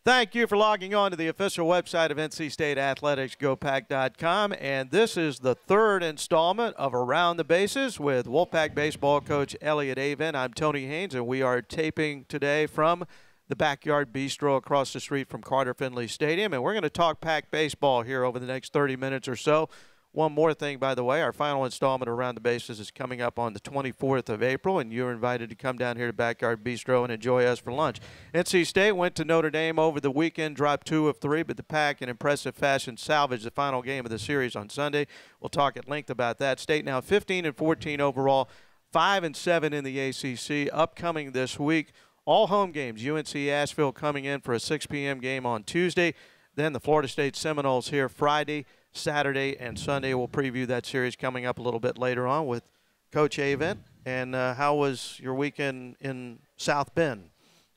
Thank you for logging on to the official website of NC State Athletics, gopack.com. And this is the third installment of Around the Bases with Wolfpack baseball coach Elliot Avent. I'm Tony Haynes, and we are taping today from the Backyard Bistro across the street from Carter Finley Stadium. And we're going to talk Pack baseball here over the next 30 minutes or so. One more thing, by the way, our final installment Around the Bases is coming up on the 24th of April, and you're invited to come down here to Backyard Bistro and enjoy us for lunch. NC State went to Notre Dame over the weekend, dropped 2 of 3, but the Pack in impressive fashion salvaged the final game of the series on Sunday. We'll talk at length about that. State now 15-14 overall, 5-7 in the ACC. Upcoming this week, all home games. UNC Asheville coming in for a 6 p.m. game on Tuesday. Then the Florida State Seminoles here Friday, Saturday, and Sunday. We'll preview that series coming up a little bit later on with Coach Avent. And how was your weekend in South Bend?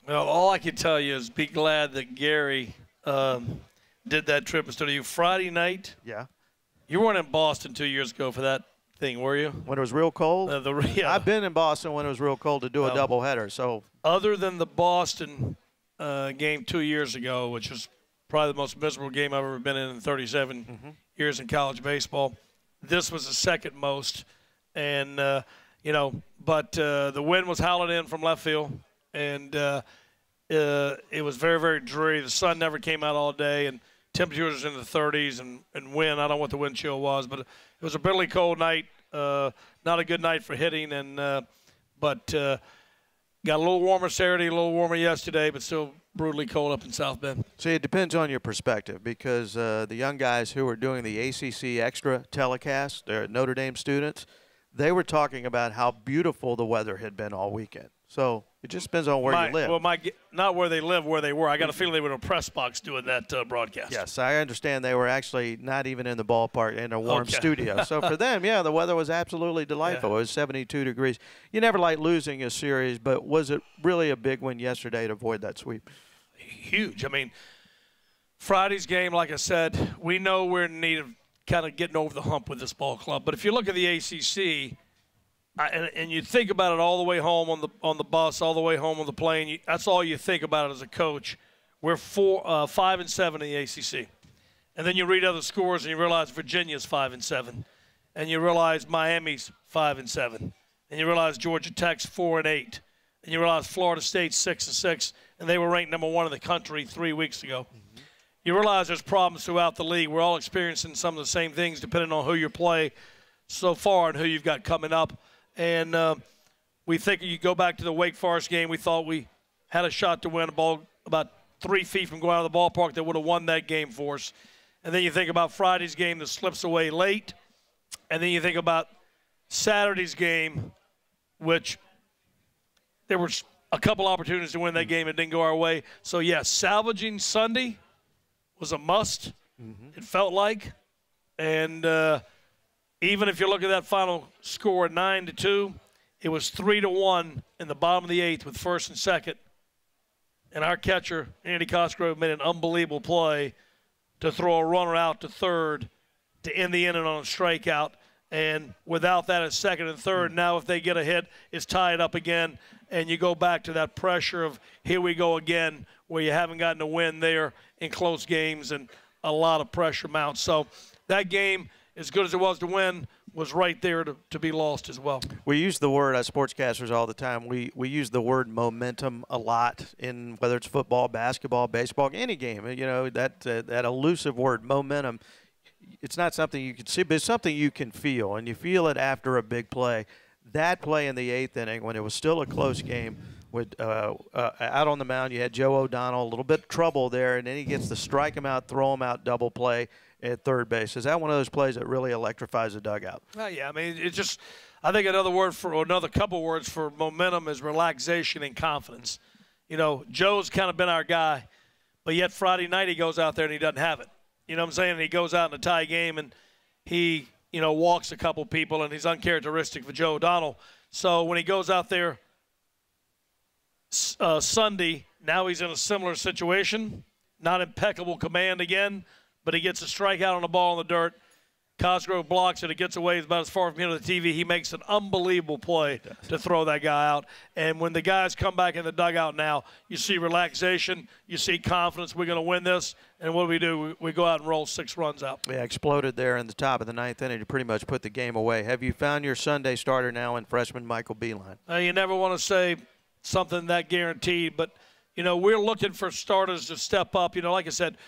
Well, all I can tell you is be glad that Gary did that trip instead of you. Friday night, yeah, you weren't in Boston 2 years ago for that thing, were you? When it was real cold? Yeah. I've been in Boston when it was real cold to do a doubleheader. So other than the Boston game 2 years ago, which was probably the most miserable game I've ever been in 37 years in college baseball, this was the second most. And, but the wind was howling in from left field, and it was very, very dreary. The sun never came out all day, and temperatures in the 30s, and wind. I don't know what the wind chill was, but it was a bitterly cold night. Not a good night for hitting, but got a little warmer Saturday, a little warmer yesterday, but still brutally cold up in South Bend. See, it depends on your perspective, because the young guys who were doing the ACC Extra telecast, they're Notre Dame students, they were talking about how beautiful the weather had been all weekend. So it just depends on where you live. Well, not where they live, where they were. I got a feeling they were in a press box doing that broadcast. Yes, I understand they were actually not even in the ballpark in a warm studio. So for them, yeah, the weather was absolutely delightful. Yeah. It was 72 degrees. You never like losing a series, but was it really a big win yesterday to avoid that sweep? Huge. I mean, Friday's game, like I said, we know we're in need of kind of getting over the hump with this ball club. But if you look at the ACC, and you think about it all the way home on the bus, all the way home on the plane, that's all you think about it as a coach. We're 5-7 in the ACC. And then you read other scores and you realize Virginia's 5-7. And you realize Miami's 5-7. And you realize Georgia Tech's 4-8. And you realize Florida State's 6-6, and they were ranked #1 in the country 3 weeks ago. You realize there's problems throughout the league. We're all experiencing some of the same things depending on who you play so far and who you've got coming up. And we think you go back to the Wake Forest game, we thought we had a shot to win a ball about 3 feet from going out of the ballpark that would have won that game for us. And then you think about Friday's game that slips away late. And then you think about Saturday's game, which there were a couple opportunities to win that game. It didn't go our way. So, yes, salvaging Sunday was a must, it felt like. And even if you look at that final score, 9-2, it was 3-1 in the bottom of the 8th with first and second. And our catcher, Andy Cosgrove, made an unbelievable play to throw a runner out to third to end the inning on a strikeout. And without that at second and third, now if they get a hit, it's tied up again. And you go back to that pressure of here we go again, where you haven't gotten a win there in close games, and a lot of pressure mounts. So that game, as good as it was to win, was right there to be lost as well. We use the word, as sportscasters, all the time. We use the word momentum a lot in whether it's football, basketball, baseball, any game. You know, that elusive word, momentum. It's not something you can see, but it's something you can feel, and you feel it after a big play. That play in the 8th inning, when it was still a close game, with out on the mound, you had Joe O'Donnell, a little bit of trouble there, and then he gets to strike him out, throw him out, double play at third base. Is that one of those plays that really electrifies the dugout? Yeah, I mean, it's just – I think another couple words for momentum is relaxation and confidence. You know, Joe's kind of been our guy, but yet Friday night he goes out there and he doesn't have it. You know what I'm saying? And he goes out in a tie game and he, walks a couple people, and he's uncharacteristic for Joe O'Donnell. So when he goes out there Sunday, now he's in a similar situation, not impeccable command again, but he gets a strikeout on the ball in the dirt. Cosgrove blocks it. It gets away. It's about as far from the TV. He makes an unbelievable play to throw that guy out. And when the guys come back in the dugout now, you see relaxation. You see confidence. We're going to win this. And what do? We go out and roll 6 runs out. Yeah, exploded there in the top of the 9th inning to pretty much put the game away. Have you found your Sunday starter now in freshman Michael Beeline? You never want to say something that guaranteed, but, we're looking for starters to step up. Like I said,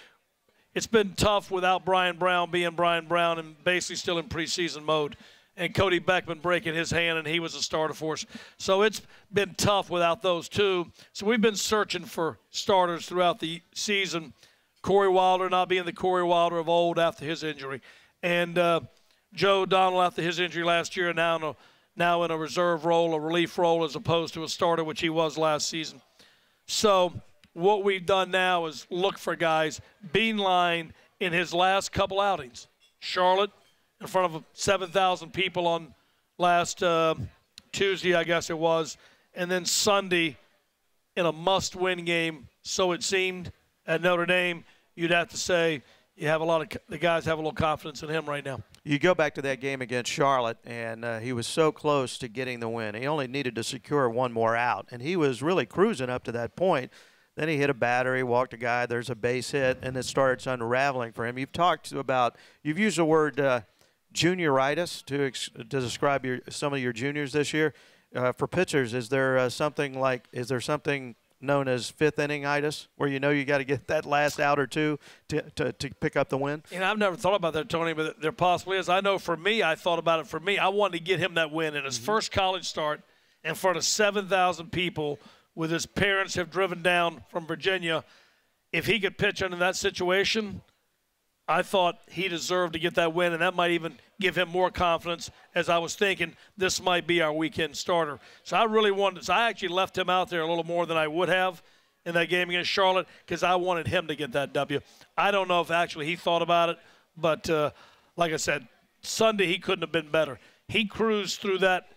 it's been tough without Brian Brown being Brian Brown and basically still in preseason mode. And Cody Beckman breaking his hand, and he was a starter for us. So it's been tough without those two. So we've been searching for starters throughout the season. Corey Wilder not being the Corey Wilder of old after his injury. And Joe O'Donnell after his injury last year, and now in a reserve role, a relief role, as opposed to a starter, which he was last season. So what we've done now is look for guys. Beeline in his last couple outings. Charlotte in front of 7,000 people on last Tuesday, I guess it was. And then Sunday in a must-win game, so it seemed, at Notre Dame. You'd have to say the guys have a little confidence in him right now. You go back to that game against Charlotte, and he was so close to getting the win. He only needed to secure one more out, and he was really cruising up to that point. Then he hit a batter, he walked a guy, there's a base hit, and it starts unraveling for him. You've used the word junioritis to describe some of your juniors this year. For pitchers, is there something known as fifth inning-itis, where you got to get that last out or two to pick up the win? I've never thought about that, Tony, but there possibly is. I know for me, I thought about it for me. I wanted to get him that win in his first college start in front of 7,000 people with his parents have driven down from Virginia. If he could pitch under that situation, I thought he deserved to get that win, and that might even give him more confidence, as I was thinking this might be our weekend starter. So I really wanted – so I actually left him out there a little more than I would have in that game against Charlotte because I wanted him to get that W. I don't know if actually he thought about it, but like I said, Sunday he couldn't have been better. He cruised through that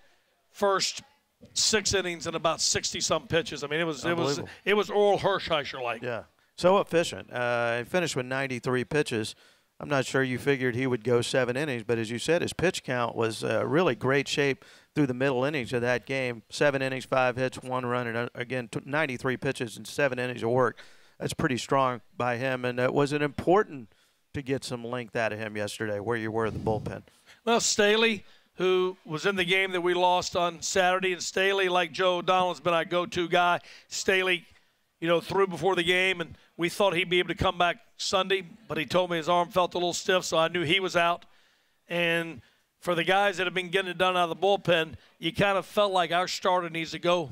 first 6 innings and about 60-some pitches. I mean, it was Oral Hershiser-like. Yeah. So efficient. He finished with 93 pitches. I'm not sure you figured he would go 7 innings, but as you said, his pitch count was really great shape through the middle innings of that game. 7 innings, 5 hits, 1 run, and again, 93 pitches and 7 innings of work. That's pretty strong by him, and was it important to get some length out of him yesterday, where you were in the bullpen? Well, Staley, who was in the game that we lost on Saturday, and Staley, like Joe O'Donnell, has been our go-to guy. Staley, threw before the game, and we thought he'd be able to come back Sunday, but he told me his arm felt a little stiff, so I knew he was out. And for the guys that have been getting it done out of the bullpen, you kind of felt like our starter needs to go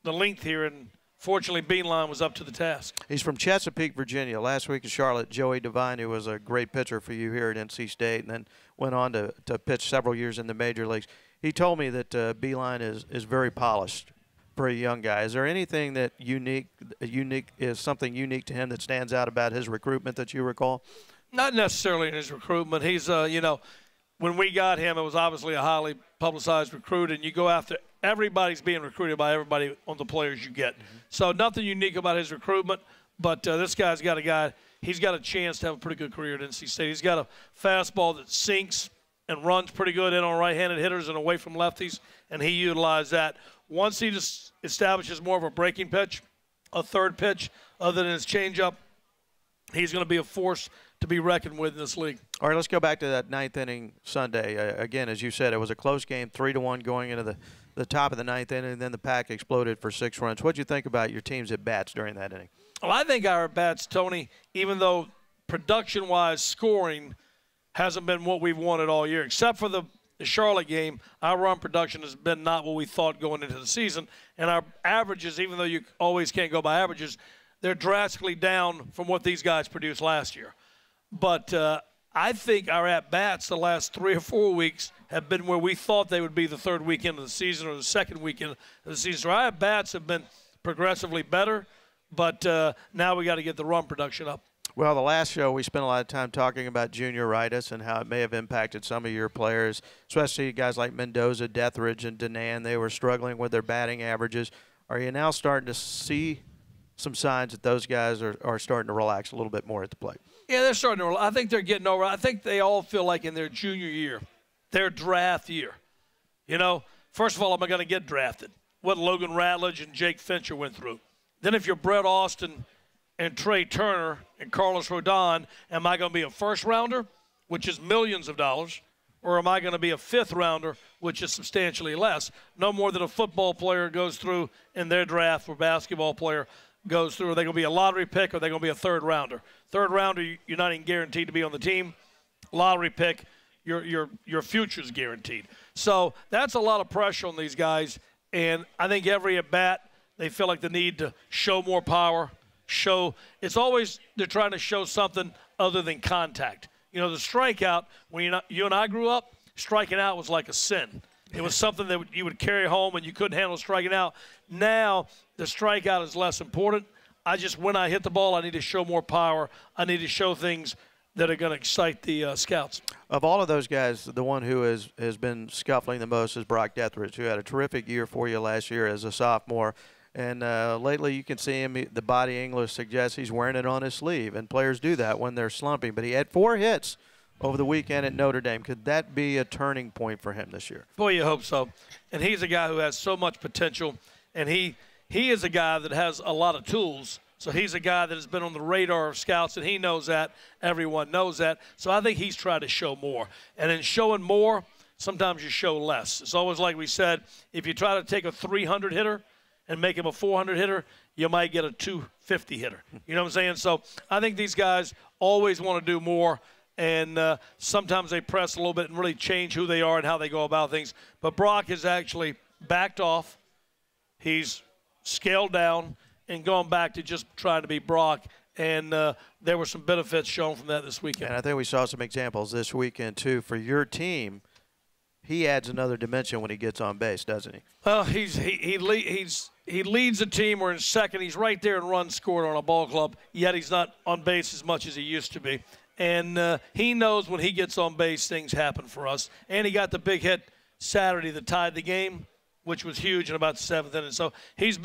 the length here, and fortunately Beeline was up to the task. He's from Chesapeake, Virginia. Last week in Charlotte, Joey Devine, who was a great pitcher for you here at NC State, and then went on to pitch several years in the major leagues. He told me that Beeline is very polished for a young guy. Is there anything that is something unique to him that stands out about his recruitment that you recall? Not necessarily in his recruitment. He's, when we got him, it was obviously a highly publicized recruit, and you go after everybody's being recruited by everybody on the players you get. Mm-hmm. So nothing unique about his recruitment, but this guy's got he's got a chance to have a pretty good career at NC State. He's got a fastball that sinks and runs pretty good in on right-handed hitters and away from lefties, and he utilized that. Once he just establishes more of a breaking pitch, a third pitch, other than his changeup, he's going to be a force to be reckoned with in this league. All right, let's go back to that 9th inning Sunday. Again, as you said, it was a close game, 3-1 going into the top of the 9th inning, and then the Pack exploded for 6 runs. What did you think about your team's at-bats during that inning? Well, I think our at-bats, Tony, even though production-wise scoring hasn't been what we've wanted all year, except for the Charlotte game, our run production has been not what we thought going into the season. And our averages, even though you always can't go by averages, they're drastically down from what these guys produced last year. But I think our at-bats the last 3 or 4 weeks have been where we thought they would be the third weekend of the season or the second weekend of the season. So our at-bats have been progressively better, but now we got to get the run production up. Well, the last show we spent a lot of time talking about junioritis and how it may have impacted some of your players, especially guys like Mendoza, Deathridge, and Denan. They were struggling with their batting averages. Are you now starting to see some signs that those guys are starting to relax a little bit more at the plate? Yeah, they're starting to. I think they're getting over. I think they all feel like in their junior year, their draft year. You know, first of all, am I going to get drafted? What Logan Ratledge and Jake Fincher went through. Then if you're Brett Austin and Trey Turner and Carlos Rodon, am I going to be a first rounder, which is millions of dollars, or am I going to be a fifth rounder, which is substantially less? No more than a football player goes through in their draft or basketball player goes through. Are they going to be a lottery pick or are they going to be a third rounder? Third rounder, you're not even guaranteed to be on the team. Lottery pick, your future's guaranteed. So that's a lot of pressure on these guys, and I think every at-bat, they feel like the need to show more power, it's always they're trying to show something other than contact. You know, the strikeout, when you and I grew up, striking out was like a sin. It was something that you would carry home and you couldn't handle striking out. Now, the strikeout is less important. When I hit the ball, I need to show more power. I need to show things that are going to excite the scouts. Of all of those guys, the one who has been scuffling the most is Brock Deatherage, who had a terrific year for you last year as a sophomore. And lately you can see him, the body English suggests he's wearing it on his sleeve, and players do that when they're slumping. But he had 4 hits over the weekend at Notre Dame. Could that be a turning point for him this year? Boy, you hope so. And he's a guy who has so much potential, and he is a guy that has a lot of tools. So he's a guy that has been on the radar of scouts, and he knows that. Everyone knows that. So I think he's trying to show more. And in showing more, sometimes you show less. It's always like we said, if you try to take a 300 hitter and make him a 400 hitter, you might get a 250 hitter. You know what I'm saying? So I think these guys always want to do more, and sometimes they press a little bit and really change who they are and how they go about things. But Brock has actually backed off. He's scaled down and gone back to just trying to be Brock, and there were some benefits shown from that this weekend. And I think we saw some examples this weekend, too. For your team, he adds another dimension when he gets on base, doesn't he? Well, he leads the team. We're in second. He's right there in runs scored on a ball club, yet he's not on base as much as he used to be. And he knows when he gets on base, things happen for us. And he got the big hit Saturday that tied the game, which was huge in about the 7th inning. So he's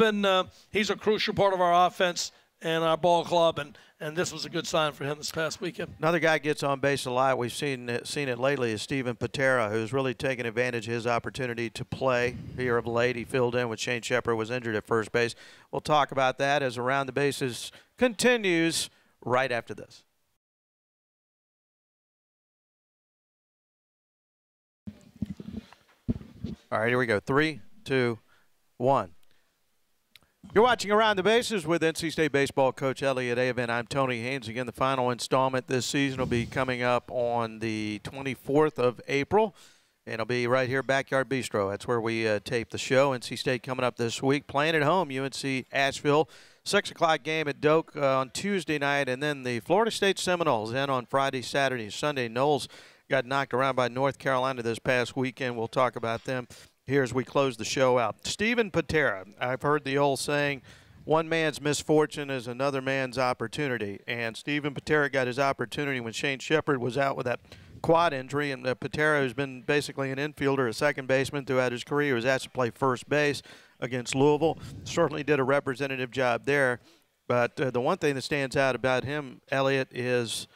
a crucial part of our offense and our ball club, and this was a good sign for him this past weekend. Another guy gets on base a lot. We've seen it lately is Steven Patera, who's really taken advantage of his opportunity to play here of late. He filled in when Shane Shepard was injured at first base. We'll talk about that as Around the Bases continues right after this. All right, here we go. 3, 2, 1. You're watching Around the Bases with NC State baseball coach Elliott Avent. I'm Tony Haynes. Again, the final installment this season will be coming up on the 24th of April, and it'll be right here, Backyard Bistro. That's where we tape the show. NC State coming up this week, playing at home, UNC Asheville. 6 o'clock game at Doak on Tuesday night, and then the Florida State Seminoles in on Friday, Saturday, Sunday. Knowles got knocked around by North Carolina this past weekend. We'll talk about them here as we close the show out. Steven Patera, I've heard the old saying, one man's misfortune is another man's opportunity. And Steven Patera got his opportunity when Shane Shepard was out with that quad injury. And Patera, who's been basically an infielder, a second baseman throughout his career, was asked to play first base against Louisville. Certainly did a representative job there. But the one thing that stands out about him, Elliott, is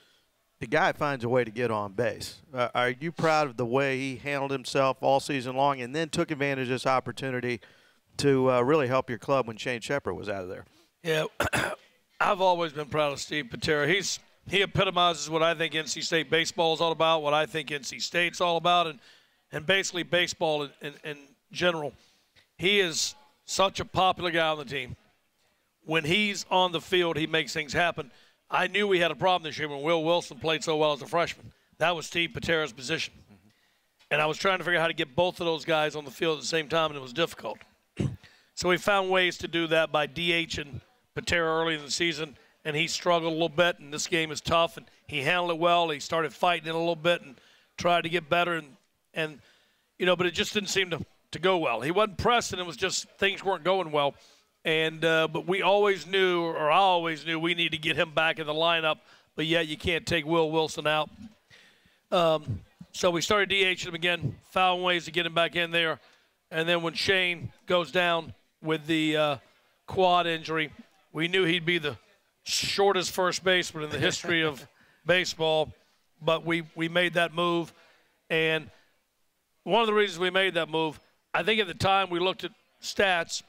the guy finds a way to get on base. Are you proud of the way he handled himself all season long and then took advantage of this opportunity to really help your club when Shane Shepard was out of there? Yeah, I've always been proud of Steve Patera. He epitomizes what I think NC State baseball is all about, what I think NC State's all about, and basically baseball in general. He is such a popular guy on the team. When he's on the field, he makes things happen. I knew we had a problem this year when Will Wilson played so well as a freshman. That was Steve Patera's position. And I was trying to figure out how to get both of those guys on the field at the same time, and it was difficult. So we found ways to do that by DHing Patera early in the season, and he struggled a little bit, and this game is tough, and he handled it well. He started fighting it a little bit and tried to get better, and but it just didn't seem to go well. He wasn't pressing. It was just things weren't going well. And but we always knew, or I always knew, we need to get him back in the lineup. But yet you can't take Will Wilson out. So we started DHing him again, found ways to get him back in there. And then when Shane goes down with the quad injury, we knew he'd be the shortest first baseman in the history of baseball, but we made that move. And one of the reasons we made that move, I think at the time we looked at stats,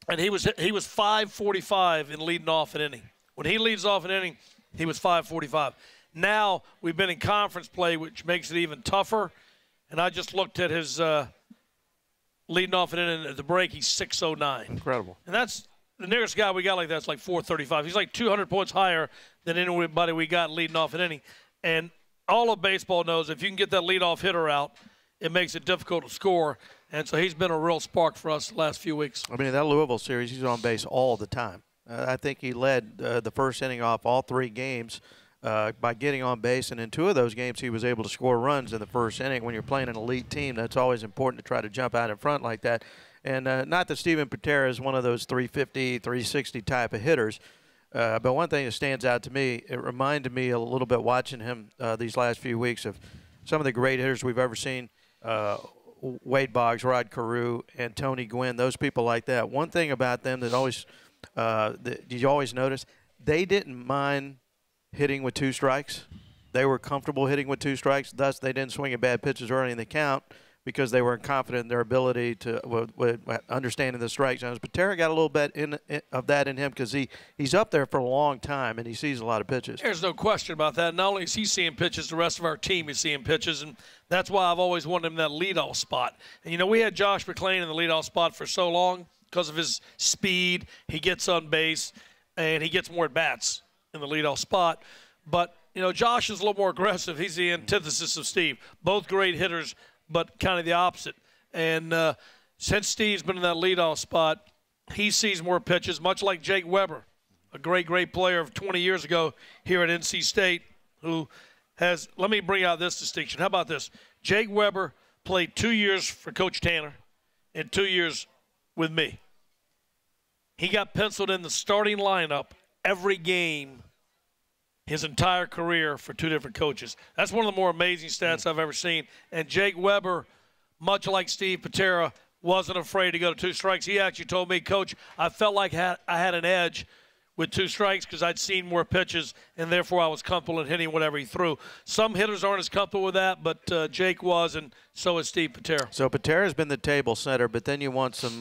and he was 545 in leading off an inning. When he leads off an inning, he was 545. Now we've been in conference play, which makes it even tougher. And I just looked at his leading off an inning at the break. He's 609. Incredible. And that's the nearest guy we got like that's like 435. He's like 200 points higher than anybody we got leading off an inning. And all of baseball knows if you can get that leadoff hitter out, it makes it difficult to score. And so he's been a real spark for us the last few weeks. I mean, that Louisville series, he's on base all the time. I think he led the first inning off all 3 games by getting on base. And in 2 of those games, he was able to score runs in the first inning. When you're playing an elite team, that's always important to try to jump out in front like that. And not that Steven Patera is one of those 350, 360 type of hitters. But one thing that stands out to me, it reminded me a little bit watching him these last few weeks of some of the great hitters we've ever seen. Wade Boggs, Rod Carew, and Tony Gwynn, those people like that. One thing about them that always that you always notice, they didn't mind hitting with 2 strikes. They were comfortable hitting with 2 strikes. Thus, they didn't swing at bad pitches early in the count because they were confident in their ability to understanding the strike zones. But Patera got a little bit of that in him because he's up there for a long time and he sees a lot of pitches. There's no question about that. Not only is he seeing pitches, the rest of our team is seeing pitches, and that's why I've always wanted him in that leadoff spot. And, you know, we had Josh McClain in the leadoff spot for so long because of his speed. He gets on base, and he gets more at-bats in the leadoff spot. But, you know, Josh is a little more aggressive. He's the antithesis of Steve. Both great hitters, but kind of the opposite. And since Steve's been in that leadoff spot, he sees more pitches, much like Jake Weber, a great, great player of 20 years ago here at NC State, who has – let me bring out this distinction. How about this? Jake Weber played 2 years for Coach Tanner and 2 years with me. He got penciled in the starting lineup every game his entire career for 2 different coaches. That's one of the more amazing stats I've ever seen. And Jake Weber, much like Steve Patera, wasn't afraid to go to 2 strikes. He actually told me, Coach, I felt like I had an edge with 2 strikes because I'd seen more pitches, and therefore I was comfortable in hitting whatever he threw. Some hitters aren't as comfortable with that, but Jake was, and so is Steve Patera. So Patera's been the table setter, but then you want some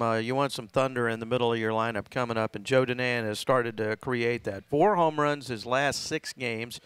thunder in the middle of your lineup coming up, and Joe Danan has started to create that. 4 home runs his last 6 games.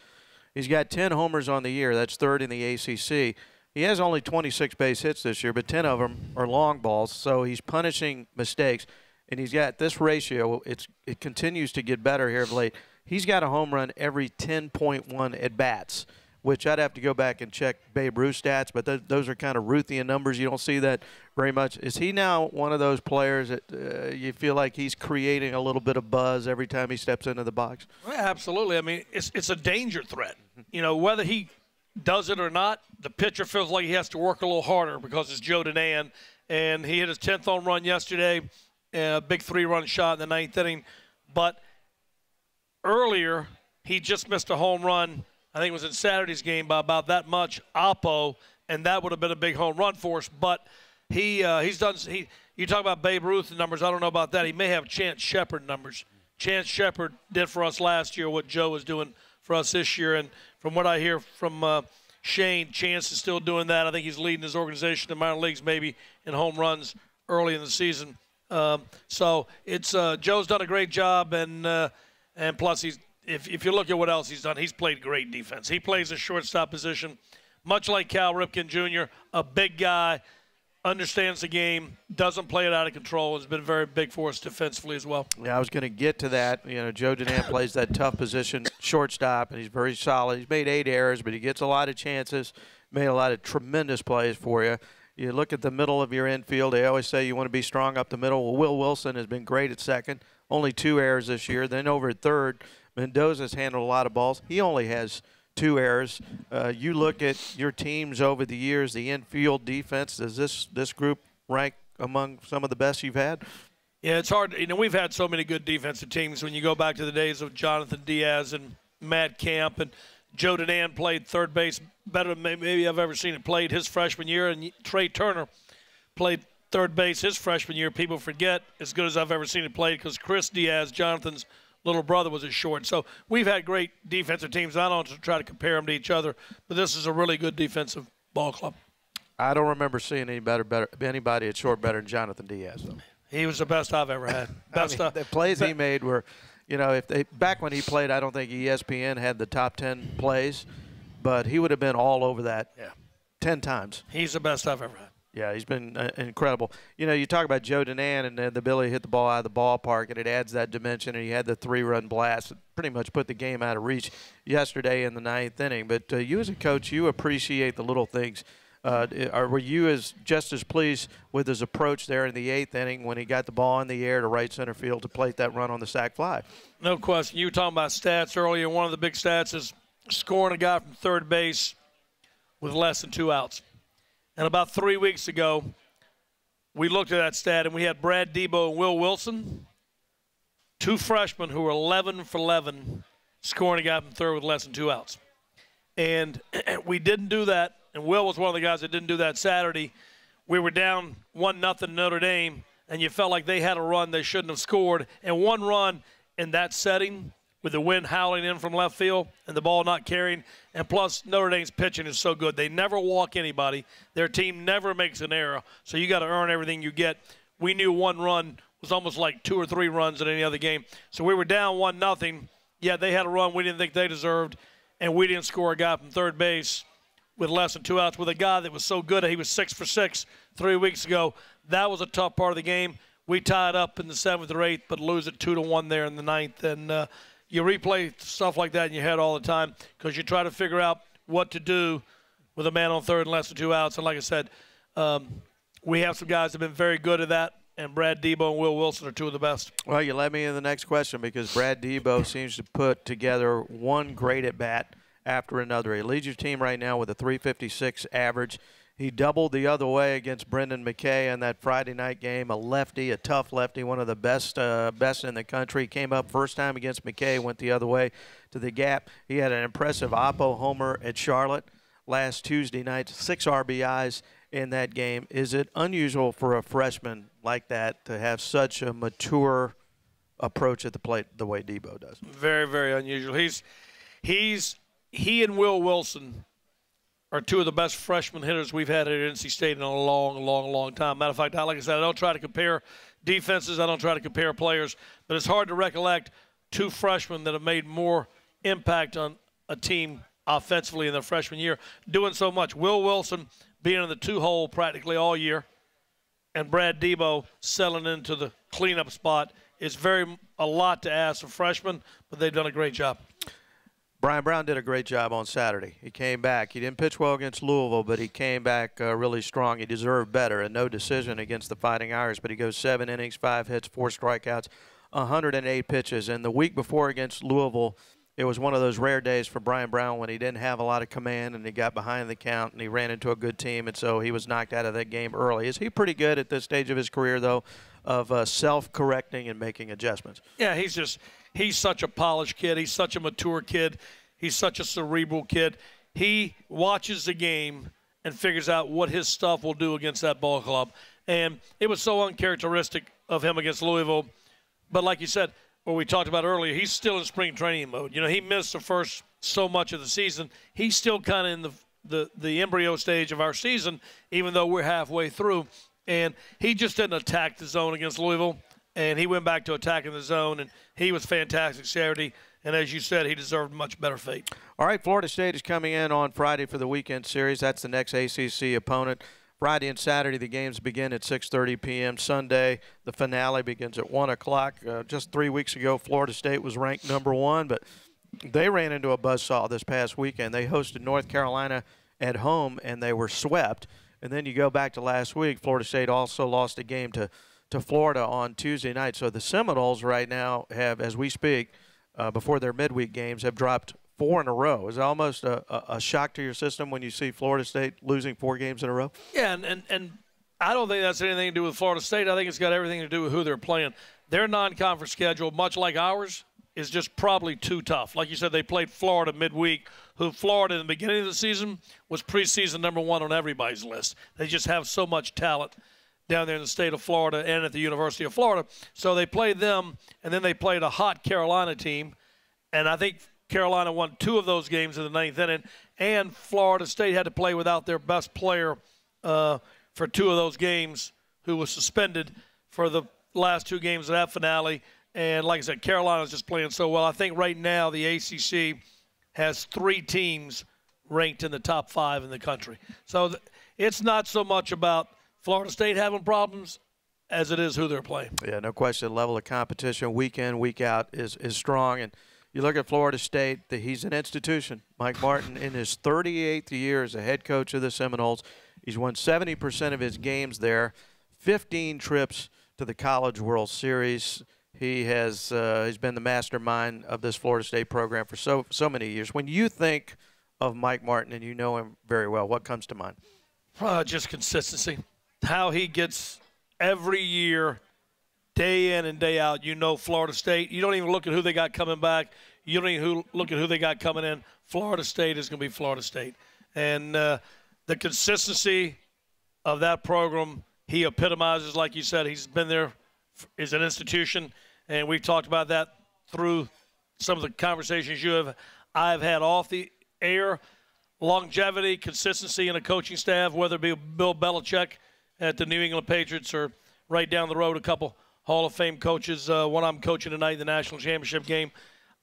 He's got 10 homers on the year. That's 3rd in the ACC. He has only 26 base hits this year, but 10 of them are long balls, so he's punishing mistakes. And he's got this ratio. It continues to get better here of late. He's got a home run every 10.1 at-bats, which I'd have to go back and check Babe Ruth stats, but those are kind of Ruthian numbers. You don't see that very much. Is he now one of those players that you feel like he's creating a little bit of buzz every time he steps into the box? Well, absolutely. I mean, it's a danger threat. You know, whether he does it or not, the pitcher feels like he has to work a little harder because it's Joe Danan, and he hit his 10th home run yesterday. A big 3-run shot in the 9th inning. But earlier, he just missed a home run. I think it was in Saturday's game by about that much, Oppo, and that would have been a big home run for us. But he's done. You talk about Babe Ruth numbers. I don't know about that. He may have Chance Shepard numbers. Chance Shepard did for us last year what Joe was doing for us this year. And from what I hear from Shane, Chance is still doing that. I think he's leading his organization in the minor leagues maybe in home runs early in the season. So it's Joe's done a great job, and plus if you look at what else he's done, he's played great defense. He plays a shortstop position, much like Cal Ripken Jr., a big guy, understands the game, doesn't play it out of control, has been very big for us defensively as well. Yeah, I was going to get to that. You know, Joe Danan plays that tough position, shortstop, and he's very solid. He's made 8 errors, but he gets a lot of chances, made a lot of tremendous plays for you. You look at the middle of your infield. They always say you want to be strong up the middle. Well, Will Wilson has been great at second, only 2 errors this year. Then over at third, Mendoza's handled a lot of balls. He only has 2 errors. You look at your teams over the years, the infield defense. Does this group rank among some of the best you've had? Yeah, it's hard. You know, we've had so many good defensive teams when you go back to the days of Jonathan Diaz and Matt Camp, and Joe Danan played third base better than maybe I've ever seen it played his freshman year, and Trey Turner played third base his freshman year. People forget as good as I've ever seen it played because Chris Diaz, Jonathan's little brother was as short. So we've had great defensive teams. I don't try to compare them to each other, but this is a really good defensive ball club. I don't remember seeing anybody at short better than Jonathan Diaz, though. He was the best I've ever had. The plays he made were, back when he played, I don't think ESPN had the top 10 plays, but he would have been all over that 10 times. He's the best I've ever had. Yeah, he's been incredible. You talk about Joe Denan and the ability to hit the ball out of the ballpark, and it adds that dimension, and he had the 3-run blast that pretty much put the game out of reach yesterday in the 9th inning. But you as a coach, you appreciate the little things. Were you just as pleased with his approach there in the 8th inning when he got the ball in the air to right center field to plate that run on the sac fly? No question. You were talking about stats earlier. One of the big stats is scoring a guy from third base with less than 2 outs. And about 3 weeks ago, we looked at that stat, and we had Brad Debo and Will Wilson, 2 freshmen who were 11 for 11, scoring a guy from third with less than 2 outs. And we didn't do that. And Will was one of the guys that didn't do that Saturday. We were down 1-0 Notre Dame, and you felt like they had a run they shouldn't have scored. And one run in that setting with the wind howling in from left field and the ball not carrying, and plus Notre Dame's pitching is so good. They never walk anybody. Their team never makes an error, so you got to earn everything you get. We knew one run was almost like 2 or 3 runs in any other game. So we were down 1-0. Yeah, they had a run we didn't think they deserved, and we didn't score a guy from third base with less than 2 outs with a guy that was so good. He was 6 for 6 3 weeks ago. That was a tough part of the game. We tied up in the 7th or 8th, but lose it 2-1 there in the 9th. And you replay stuff like that in your head all the time because you try to figure out what to do with a man on third and less than 2 outs. And like I said, we have some guys that have been very good at that, and Brad Debo and Will Wilson are 2 of the best. Well, you led me in the next question because Brad Debo seems to put together one great at-bat after another. He leads your team right now with a .356 average. He doubled the other way against Brendan McKay in that Friday night game, a lefty, a tough lefty, one of the best in the country. Came up first time against McKay, went the other way to the gap. He had an impressive Oppo homer at Charlotte last Tuesday night, 6 RBIs in that game. Is it unusual for a freshman like that to have such a mature approach at the plate the way Debo does? Very, very unusual. He and Will Wilson are 2 of the best freshman hitters we've had at NC State in a long, long, long time. Matter of fact, like I said, I don't try to compare defenses. I don't try to compare players. But it's hard to recollect 2 freshmen that have made more impact on a team offensively in their freshman year, doing so much. Will Wilson being in the 2-hole practically all year, and Brad Debo settling into the cleanup spot. It's a lot to ask for freshmen, but they've done a great job. Brian Brown did a great job on Saturday. He came back. He didn't pitch well against Louisville, but he came back really strong. He deserved better, and no decision against the Fighting Irish, but he goes 7 innings, 5 hits, 4 strikeouts, 108 pitches. And the week before against Louisville, it was one of those rare days for Brian Brown when he didn't have a lot of command and he got behind the count and he ran into a good team, and so he was knocked out of that game early. Is he pretty good at this stage of his career, though, of self-correcting and making adjustments? Yeah, he's such a polished kid. He's such a mature kid. He's such a cerebral kid. He watches the game and figures out what his stuff will do against that ball club. And it was so uncharacteristic of him against Louisville. But like you said, what we talked about earlier, he's still in spring training mode. He missed the first so much of the season. He's still kind of in the embryo stage of our season, even though we're halfway through. And he just didn't attack the zone against Louisville. And he went back to attacking the zone, and he was fantastic Saturday. And as you said, he deserved much better fate. All right, Florida State is coming in on Friday for the weekend series. That's the next ACC opponent. Friday and Saturday, the games begin at 6:30 p.m. Sunday, the finale begins at 1 o'clock. Just 3 weeks ago, Florida State was ranked #1, but they ran into a buzzsaw this past weekend. They hosted North Carolina at home, and they were swept. And then you go back to last week, Florida State also lost a game to Florida on Tuesday night. So the Seminoles right now have, as we speak, before their midweek games, have dropped 4 in a row. Is it almost a shock to your system when you see Florida State losing 4 games in a row? Yeah, and I don't think that's anything to do with Florida State. I think it's got everything to do with who they're playing. Their non-conference schedule, much like ours, is just probably too tough. Like you said, they played Florida midweek, who Florida in the beginning of the season was preseason #1 on everybody's list. They just have so much talent. down there in the state of Florida and at the University of Florida. So they played them, and then they played a hot Carolina team. And I think Carolina won 2 of those games in the 9th inning, and Florida State had to play without their best player for 2 of those games, who was suspended for the last 2 games of that finale. And like I said, Carolina's just playing so well. I think right now the ACC has 3 teams ranked in the top 5 in the country. So it's not so much about Florida State having problems as it is who they're playing. Yeah, no question. Level of competition week in, week out is strong. And you look at Florida State, he's an institution. Mike Martin, in his 38th year as a head coach of the Seminoles, he's won 70% of his games there, 15 trips to the College World Series. He has he's been the mastermind of this Florida State program for so many years. When you think of Mike Martin, and you know him very well, what comes to mind? Just consistency. How he gets every year, day in and day out. You know Florida State. You don't even look at who they got coming back. You don't even look at who they got coming in. Florida State is going to be Florida State. And the consistency of that program, he epitomizes, like you said. He's been there as an institution, and we've talked about that through some of the conversations I've had off the air. Longevity, consistency in a coaching staff, whether it be Bill Belichick at the New England Patriots or right down the road a couple Hall of Fame coaches, one I'm coaching tonight in the national championship game.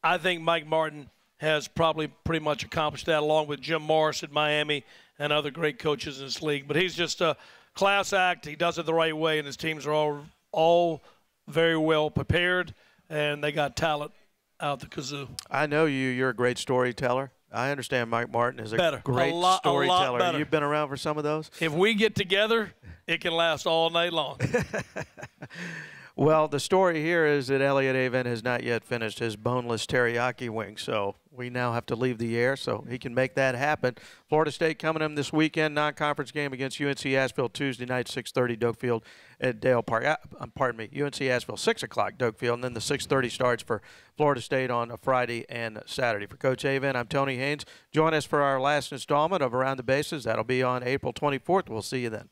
I think Mike Martin has probably pretty much accomplished that, along with Jim Morris at Miami and other great coaches in this league. But he's just a class act. He does it the right way, and his teams are all very well prepared, and they got talent out the kazoo. I know you're a great storyteller. I understand Mike Martin is a great a storyteller. lot You've been around for some of those? If we get together, it can last all night long. Well, the story here is that Elliot Avent has not yet finished his boneless teriyaki wing, so we now have to leave the air so he can make that happen. Florida State coming in this weekend, non-conference game against UNC Asheville Tuesday night, 6:30, Doak Field at Dale Park. Pardon me, UNC Asheville, 6 o'clock, Doak Field, and then the 6:30 starts for Florida State on a Friday and Saturday. For Coach Avent, I'm Tony Haynes. Join us for our last installment of Around the Bases. That'll be on April 24th. We'll see you then.